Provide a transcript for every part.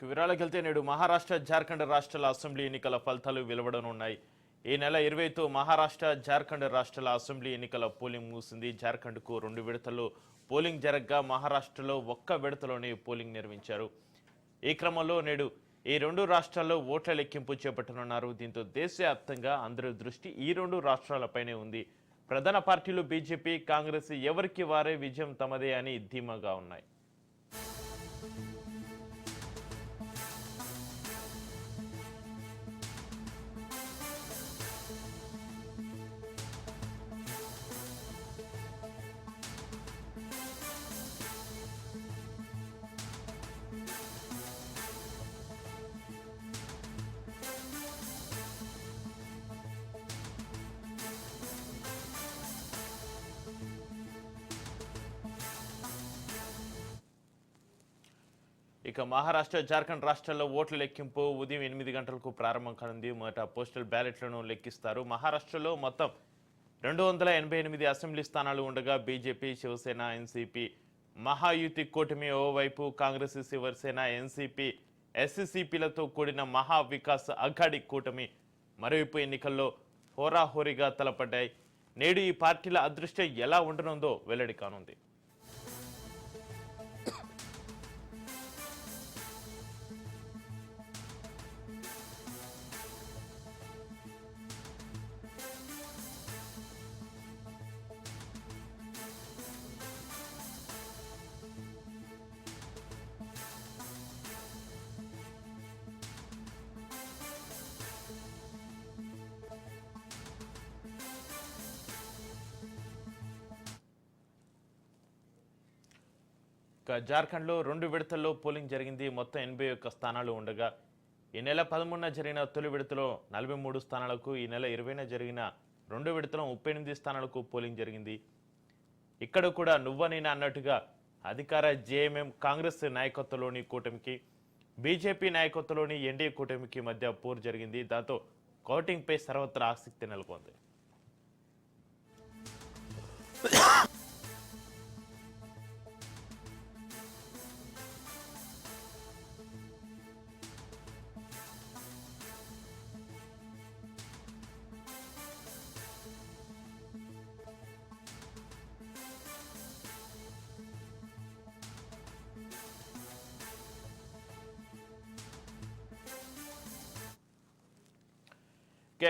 వివరాలకెళ్తే నేడు మహారాష్ట్ర జార్ఖండ్ రాష్ట్రాల అసెంబ్లీ ఎన్నికల ఫలితాలు వెలువడనున్నాయి. ఈ నెల 20తో మహారాష్ట్ర జార్ఖండ్ రాష్ట్రాల అసెంబ్లీ ఎన్నికల పోలింగ్ ముగిసింది. జార్ఖండ్కు 2 విడతల్లో పోలింగ్ జరగగా మహారాష్ట్రలో ఒక్క విడతలోనే పోలింగ్ నిర్వహించారు. ఈ క్రమంలో నేడు ఈ 2 రాష్ట్రాల్లో ఓట్ల లెక్కింపు చేపట్టనున్నారు. దీంతో దేశవ్యాప్తంగా అందరి దృష్టి ఈ 2 రాష్ట్రాలపైనే ఉంది. ప్రధాన పార్టీలు బీజేపీ, కాంగ్రెస్ ఎవరికి వారే విజయం తమదే అని ధీమాగా ఉన్నాయి. ఇక మహారాష్ట్ర, జార్ఖండ్ రాష్ట్రాల్లో ఓట్ల లెక్కింపు ఉదయం 8 గంటలకు ప్రారంభం కానుంది. మొదట పోస్టల్ బ్యాలెట్లను లెక్కిస్తారు. మహారాష్ట్రలో మొత్తం 288 అసెంబ్లీ స్థానాలు ఉండగా బీజేపీ, శివసేన, ఎన్సీపీ మహాయుతి కూటమి ఓవైపు, కాంగ్రెస్, శివసేన, ఎన్సీపీ, ఎస్సీపీలతో కూడిన మహా వికాస్ అఘాడి కూటమి మరోవైపు ఎన్నికల్లో హోరాహోరీగా తలపడ్డాయి. నేడు ఈ పార్టీల అదృష్టం ఎలా ఉండనుందో వెల్లడి కానుంది. జార్ఖండ్లో 2 విడతల్లో పోలింగ్ జరిగింది. మొత్తం 81 స్థానాలు ఉండగా ఈ నెల 13న జరిగిన తొలి విడతలో 43 స్థానాలకు, ఈ నెల 20న జరిగిన 2 విడతలో 38 స్థానాలకు పోలింగ్ జరిగింది. ఇక్కడ కూడా నువ్వనేనా అన్నట్టుగా అధికార జేఎంఎం కాంగ్రెస్ నాయకత్వంలోని కూటమికి, బీజేపీ నాయకత్వంలోని ఎన్డీఏ కూటమికి మధ్య పోరు జరిగింది. దాంతో కౌంటింగ్పై సర్వత్రా ఆసక్తి నెలకొంది.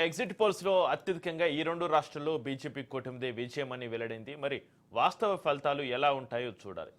ఎగ్జిట్ పోల్స్ లో అత్యధికంగా ఈ 2 రాష్ట్రాల్లో బీజేపీ కూటమిదే విజయమని వెల్లడైంది. మరి వాస్తవ ఫలితాలు ఎలా ఉంటాయో చూడాలి.